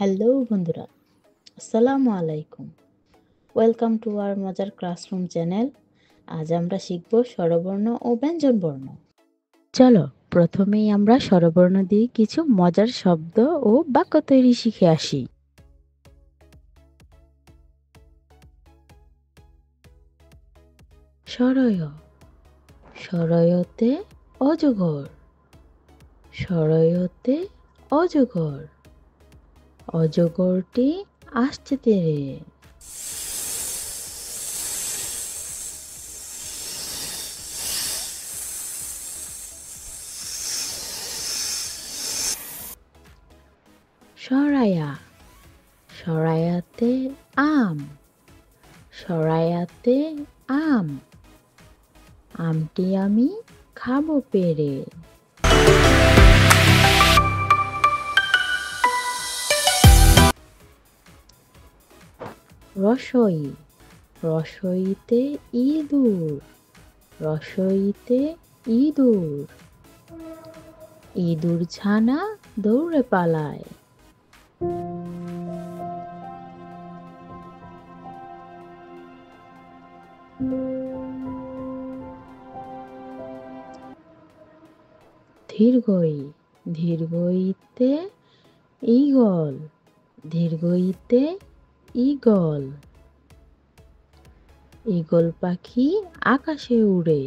Hello বন্ধুরা, আসসালামু আলাইকুম। ওয়েলকাম টু আওয়ার মজার ক্লাসরুম চ্যানেল। আজ আমরা শিখব স্বরবর্ণ ও ব্যঞ্জনবর্ণ। চলো প্রথমেই আমরা স্বরবর্ণ দিয়ে কিছু মজার শব্দ ও বাক্য তৈরি শিখে আসি। সরয়, সরয়তে অজগর, সরয়তে অজগর, অজগরটি আসছে তেরে। সরায়া, সরায়াতে আম, সরায়াতে আম, আমটি আমি খাবো পেরে। রসই, রসইতে ইঁদুর, রসইতে ইঁদুর, ইঁদুর ছানা দৌড়ে পালায়। ধীর্ঘই, ধীর্ঘইতে ঈগল, ধীর্ঘইতে ঈগল, ঈগল পাখি আকাশে উড়ে।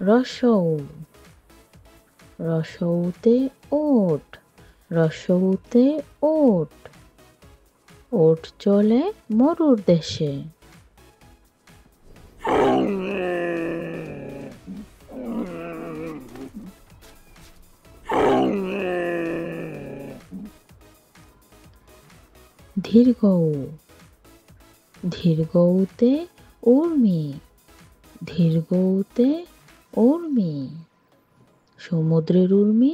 রসৌ, রসৌতে ওট, রসৌতে ওট, ওট চলে মরুর দেশে। দীর্ঘৌ, দীর্ঘৌতে উর্মি, দীর্ঘৌতে উর্মি, সমুদ্রের উর্মি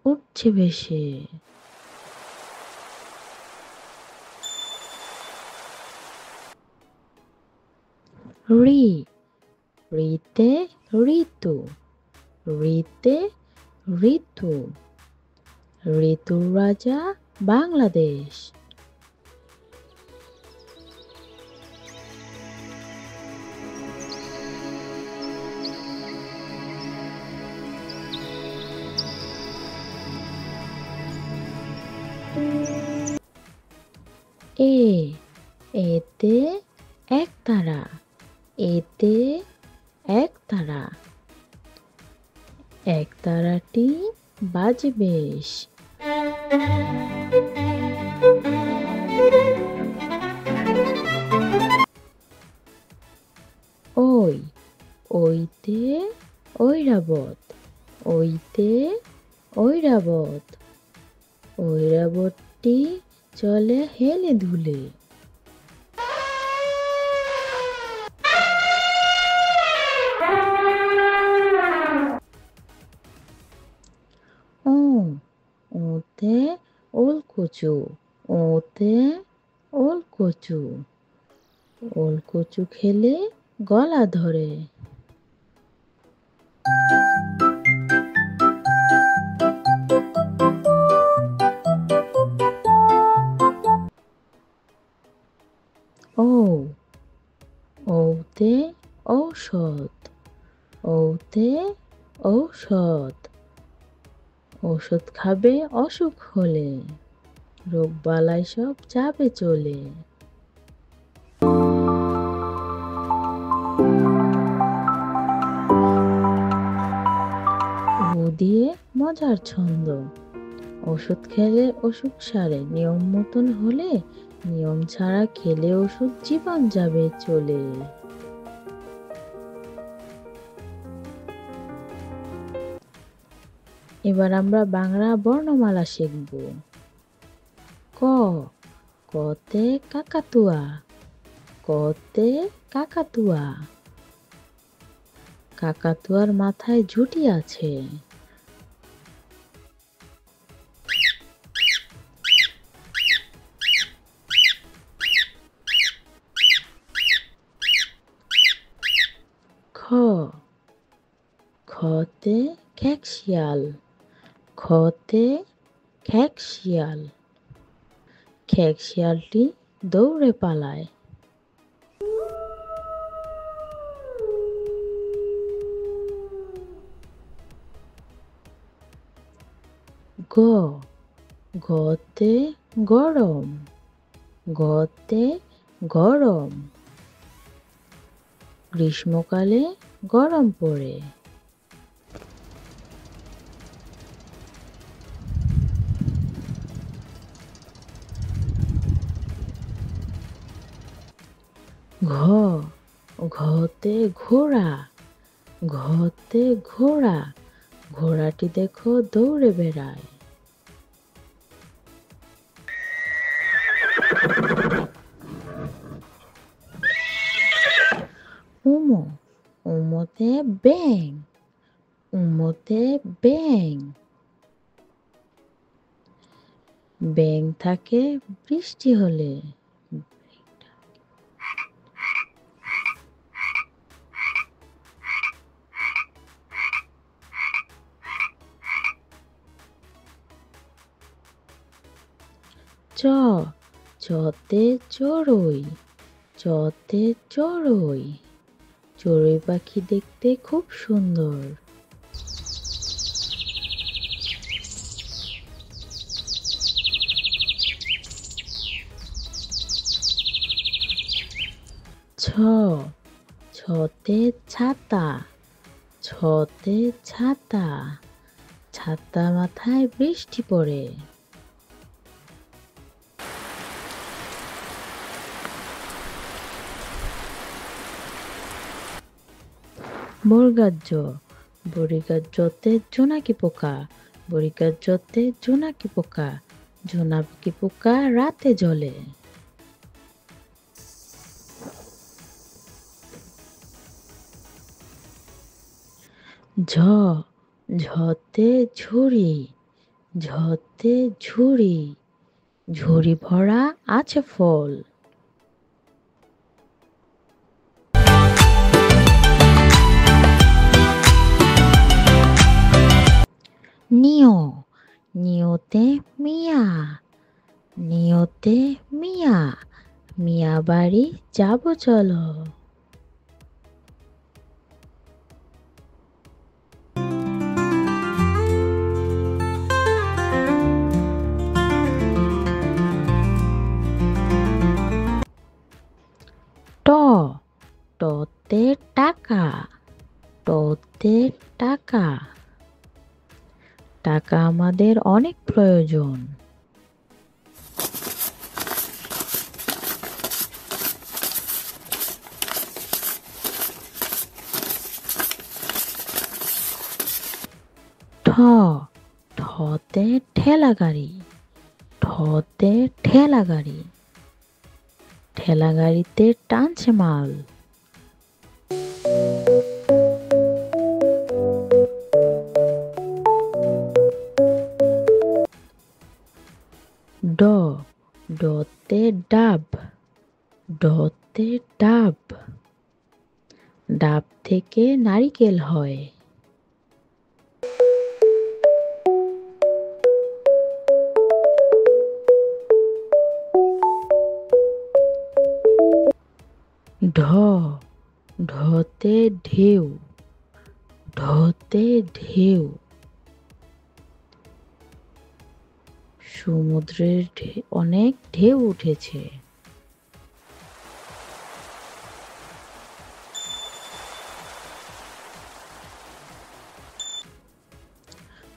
উঠছে ভেসে। ঋ, ঋতে ঋতু, ঋতে ঋতু, ঋতুর রাজা বাংলাদেশ। এ, এতে একতারা, এতে একতারা, একতারাটি বাজে বেশ। ওই, ওইতে ঐরাবত, ওইতে ঐরাবত, ঐরাবতটি চলে হেলে দুলে। ও, ওতে ওলকচু, ওতে ওলকচু, ওলকচু খেলে গলা ধরে। ও, ওতে ঔষধ, ওতে ঔষধ, ওষুধ খাবে অসুখ হলে, রোগ বালাই সব যাবে চলে। ও দিয়ে মজার ছন্দ, ওষুধ খেলে অসুখ সারে, নিয়ম মতন হলে, নিয়ম ছাড়া খেলে ওষুধ জীবন যাবে চলে। এবার আমরা বাংলা বর্ণমালা শিখব। ক, কতে কাকাতুয়া, কতে কাকাতুয়া, কাকাতুয়ার মাথায় ঝুঁটি আছে। খতে খেকশিয়াল, খতে খেকশিয়াল। খেকশিয়ালটি দৌড়ে পালায়। গ গতে গরম, গতে গরম। গ্রীষ্মকালে গরম পড়ে। ঘ ঘতে ঘোড়া, ঘতে ঘোড়া। ঘোড়াটি দেখো দৌড়ে বেড়ায়। উমো উমোতে ব্যাঙ, উমোতে ব্যাঙ। ব্যাঙ থাকে বৃষ্টি হলে। চ চতে চড়ুই, চতে চড়ুই। চড়ুই পাখি দেখতে খুব সুন্দর। ছ ছতে ছাতা, ছতে ছাতা। ছাতা মাথায় বৃষ্টি পড়ে। বর্গার জ বর্গার জতে জোনাকি পোকা, বর্গার জতে জোনাকি পোকা। জোনাকি পোকা রাতে জ্বলে। ঝ ঝতে ঝুড়ি, ঝতে ঝুড়ি। ঝুড়ি ভরা আছে ফল। নিও নিওতে মিয়া, নিওতে মিয়া। মিয়া বাড়ি যাব চলো। ট টতে টাকা, টতে টাকা। টাকা আমাদের অনেক প্রয়োজন। ঠ ঠতে ঠেলা গাড়ি, ঠতে ঠেলা গাড়ি। ঠেলা গাড়িতে টানছে মাল। ড ডতে ডাব, ডতে ডাব। ডাব থেকে নারিকেল হয়। ঢ ঢতে ঢেউ, ঢতে ঢেউ। সমুদ্রের অনেক ঢেউ উঠেছে।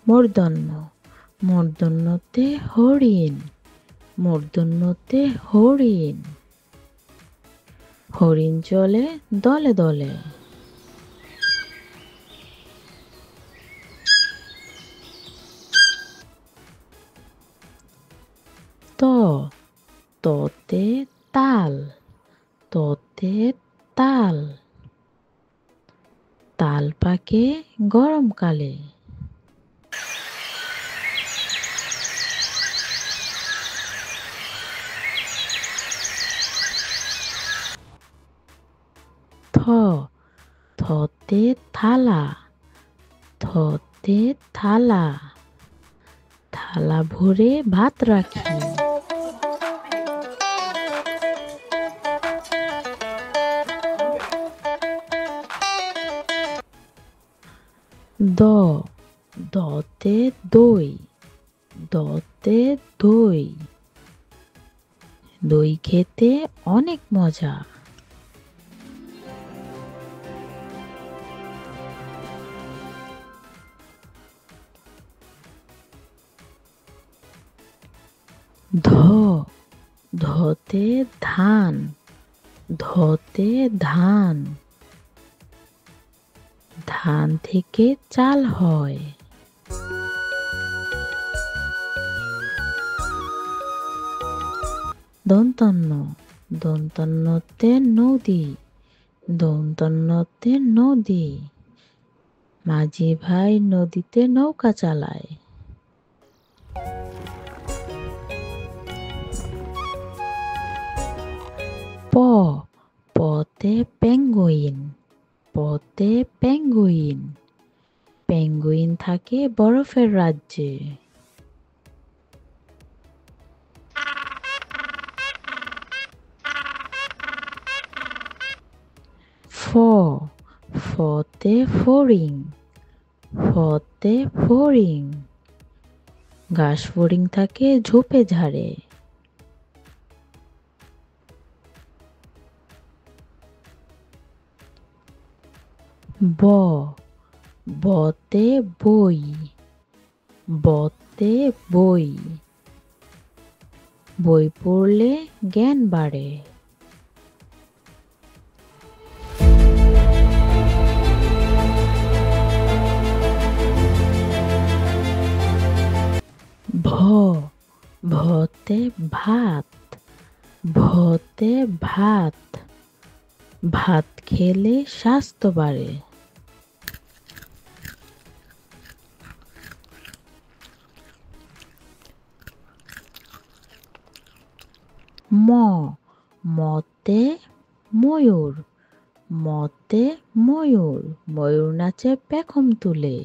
মূর্ধন্য মূর্ধন্যতে হরিণ, মূর্ধন্যতে হরিণ। হরিণ চলে দলে দলে। ত ততে তাল, ততে তাল। তাল পাকে গরমকালে। থ থতে থালা, থতে থালা, থালা ভরে ভাত রাখি। দ, দতে দই, দতে দই, দই খেতে অনেক মজা। ধ, ধতে ধান, ধতে ধান, ধান থেকে চাল হয়। দন্তন্য, দন্তন্যতে নদী, দন্তন্যতে নদী, মাঝি ভাই নদীতে নৌকা চালায়। প, পতে পেঙ্গুইন, পতে পেঙ্গুইন, পেঙ্গুইন থাকে বরফের রাজ্যে। ফ, ফতে ফড়িং, ফতে ফড়িং, ঘাস ফড়িং থাকে ঝোপে ঝাড়ে। ব, বতে বই, বতে বই, বই পড়লে জ্ঞান বাড়ে। ভ, ভতে ভাত, ভতে ভাত, ভাত খেলে স্বাস্থ্য বাড়ে। ম, মতে ময়ূর, মতে ময়ূর, ময়ূর নাচে পেখম তুলে।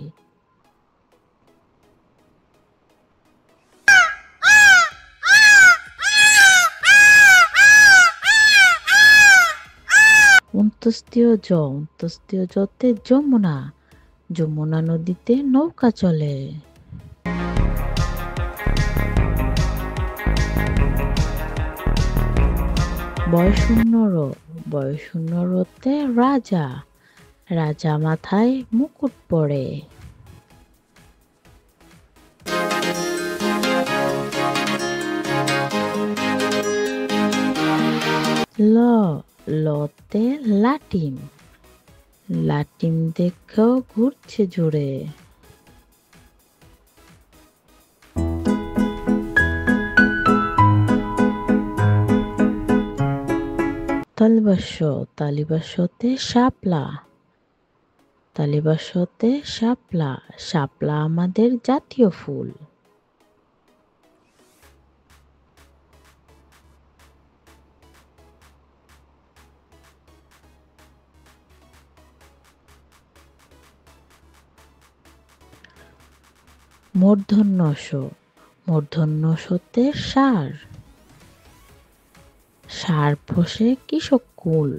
অন্ত্যেষ্টিয় জ, অন্ত্যেষ্টিয় জতে যমুনা, যমুনা নদীতে নৌকা চলে। বয়শূন্য র, বয়শূন্য রতে রাজা, রাজা মাথায় মুকুট পরে। ল, লতে লাটিম, লাটিম দেখেও ঘুরছে জোরে। তালিবাস্য, তালিবাস্যতে শাপলা, তালিবাস্যতে শাপলা, শাপলা আমাদের জাতীয় ফুল। মূর্ধন্য ষ, মূর্ধন্য ষতে ষাঁড়, ষাঁড় পোষে কৃষক কুল।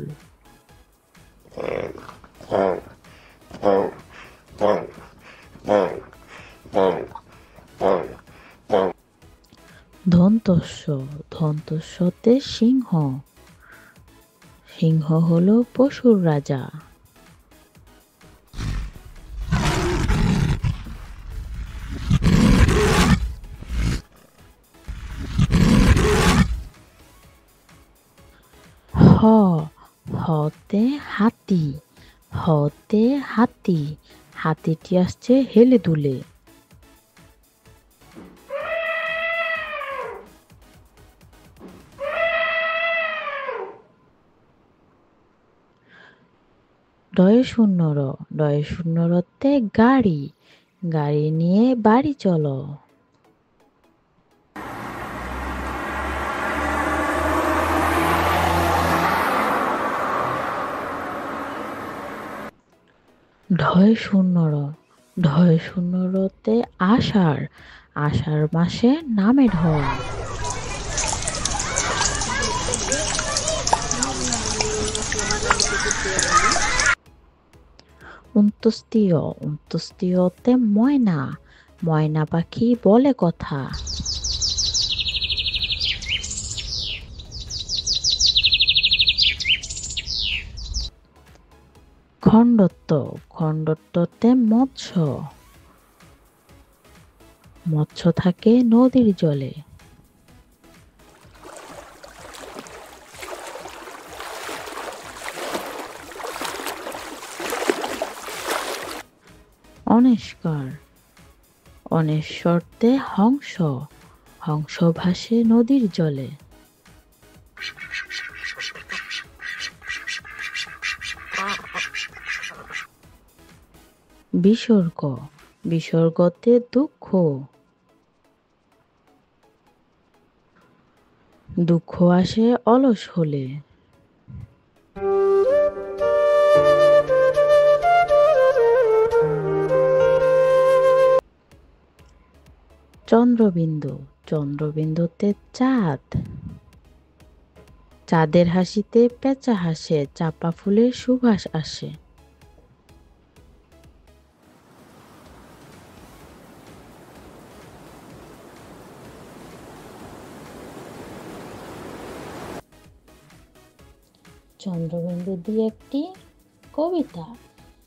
ধন্তস্ব, ধন্তস্বতে সিংহ, সিংহ হলো পশুর রাজা। হ, হতে হাতি, হতে হাতি, হাতিটি আসছে হেলে দুলে। ডয়ে শূন্য র, ডয়ে শূন্য রতে গাড়ি, গাড়ি নিয়ে বাড়ি চলো। ঢয় শূন্য র, ঢয় শূন্য রতে আষাঢ়, আষাঢ় মাসে নামে ঢল। উন্তস্তীয়, উন্তস্তীয়তে ময়না, ময়না পাখি বলে কথা। খণ্ডত্ব, খণ্ডত্বতে মৎস্য, মৎস্য থাকে নদীর জলে। অনেস্কর, অনেশ্বরতে হংস, হংস ভাসে নদীর জলে। বিসর্গ, বিসর্গতে দুঃখ, দুঃখ আসে অলস হলে। চন্দ্রবিন্দু, চন্দ্রবিন্দুতে চাঁদ, চাঁদের হাসিতে পেঁচা হাসে, চাঁপা ফুলের সুবাস আসে। চন্দ্রবিন্দু দিয়ে একটি কবিতা।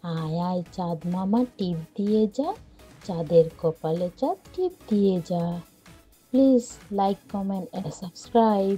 আয় আয় চাঁদ মামা টিপ দিয়ে যা, চাঁদের কপালে চাঁদ টিপ দিয়ে যা। Please like, comment and subscribe.